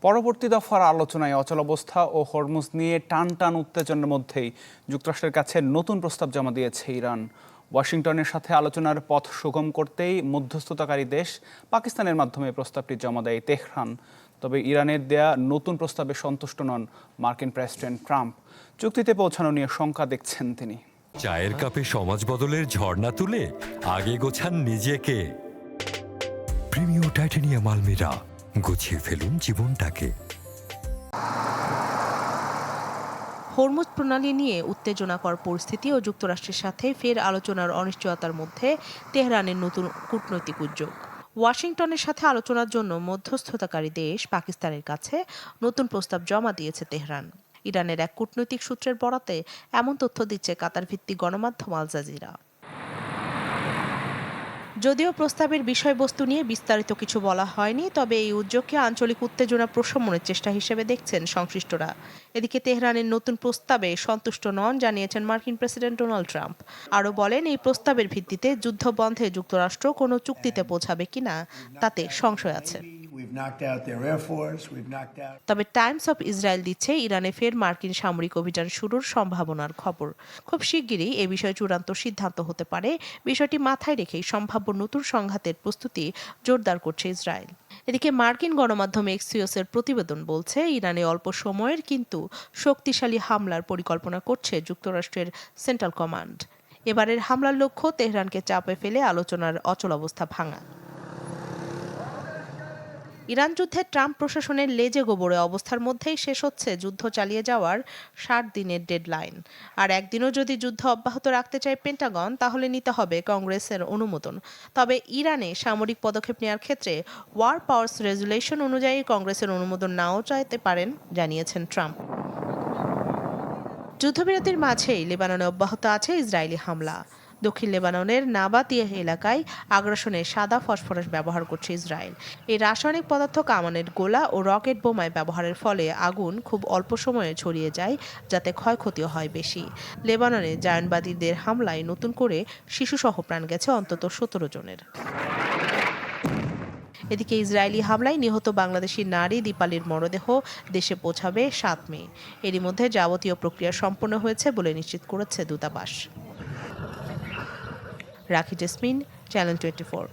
পরবর্তী দফার আলোচনায় অচলাবস্থা ও হরমুজ নিয়ে টান উত্তেজনার মধ্যেই যুক্তরাষ্ট্রের কাছে নতুন প্রস্তাব জমা দিয়েছে ইরান। ওয়াশিংটনের সাথে আলোচনার পথ সুগম করতেই মধ্যস্থতাকারী দেশ পাকিস্তানের মাধ্যমে প্রস্তাবটি জমা দেয় তেহরান। তবে ইরানের দেয়া নতুন প্রস্তাবে সন্তুষ্ট নন মার্কিন প্রেসিডেন্ট ট্রাম্প। চুক্তিতে পৌঁছানো নিয়ে শঙ্কা দেখছেন তিনি। চায়ের কাপে সমাজ বদলের ঝর্ণা তুলে আগে গোছান নিজেকে। প্রিমিয়াম টাইটানিয়াম আলমিরা, গুছিয়ে ফেলুন জীবনটাকে। হরমুজ প্রণালী নিয়ে উত্তেজনাকর পরিস্থিতি ও যুক্তরাষ্ট্রের সাথে ফের আলোচনার অনিশ্চয়তার মধ্যে তেহরানের নতুন কূটনৈতিক উদ্যোগ। ওয়াশিংটনের সাথে আলোচনার জন্য মধ্যস্থতাকারী দেশ পাকিস্তানের কাছে নতুন প্রস্তাব জমা দিয়েছে তেহরান। ইরানের এক কূটনৈতিক সূত্রের বরাতে এমন তথ্য দিচ্ছে কাতার ভিত্তিক গণমাধ্যম আল জাজিরা। যদিও প্রস্তাবের বিষয়বস্তু নিয়ে বিস্তারিত কিছু বলা হয়নি, তবে এই উদ্যোগকে আঞ্চলিক উত্তেজনা প্রশমনের চেষ্টা হিসেবে দেখছেন সংশ্লিষ্টরা। এদিকে তেহরানের নতুন প্রস্তাবে সন্তুষ্ট নন জানিয়েছেন মার্কিন প্রেসিডেন্ট ডোনাল্ড ট্রাম্প। আরও বলেন, এই প্রস্তাবের ভিত্তিতে যুদ্ধ বন্ধে যুক্তরাষ্ট্র কোনো চুক্তিতে পৌঁছাবে কিনা তাতে সংশয় আছে। তবে টাইমস অফ ইসরায়েল দিচ্ছে ইরানে ফের মার্কিন সামরিক অভিযান শুরুর সম্ভাবনার খবর। খুব শিগগিরই এ বিষয়ে চূড়ান্ত সিদ্ধান্ত হতে পারে। বিষয়টি মাথায় রেখেই সম্ভাব্য নতুন সংঘাতের প্রস্তুতি জোরদার করছে ইসরায়েল। এদিকে মার্কিন গণমাধ্যম এক্সিওসের প্রতিবেদন বলছে, ইরানে অল্প সময়ের কিন্তু শক্তিশালী হামলার পরিকল্পনা করছে যুক্তরাষ্ট্রের সেন্ট্রাল কমান্ড। এবারের হামলার লক্ষ্য তেহরানকে চাপে ফেলে আলোচনার অচলাবস্থা ভাঙা। ইরান যুদ্ধে ট্রাম্প প্রশাসনের লেজে গোবরে অবস্থার মধ্যেই শেষ হচ্ছে যুদ্ধ চালিয়ে যাওয়ার 60 দিনের ডেডলাইন। আর একদিনও যদি যুদ্ধ অব্যাহত রাখতে চায় পেন্টাগন, তাহলে নিতে হবে কংগ্রেসের অনুমোদন। তবে ইরানে সামরিক পদক্ষেপ নেওয়ার ক্ষেত্রে ওয়ার পাওয়ার্স রেজুলেশন অনুযায়ী কংগ্রেসের অনুমোদন নাও চাইতে পারেন, জানিয়েছেন ট্রাম্প। যুদ্ধবিরতির মাঝেই লেবাননে অব্যাহত আছে ইসরায়েলি হামলা। দক্ষিণ লেবাননের নাবাতিয়াহ এলাকায় আগ্রাসনে সাদা ফসফরাস ব্যবহার করছে ইসরায়েল। এই রাসায়নিক পদার্থ কামানের গোলা ও রকেট বোমায় ব্যবহারের ফলে আগুন খুব অল্প সময়ে ছড়িয়ে যায়, যাতে ক্ষয়ক্ষতিও হয় বেশি। লেবাননে জায়নবাদীদের হামলায় নতুন করে শিশুসহ প্রাণ গেছে অন্তত 17 জনের। এদিকে ইসরায়েলি হামলায় নিহত বাংলাদেশি নারী দীপালির মরদেহ দেশে পৌঁছাবে 7 মে। এরই মধ্যে যাবতীয় প্রক্রিয়া সম্পন্ন হয়েছে বলে নিশ্চিত করেছে দূতাবাস। রাখি জেসমিন, চ্যানেল 24।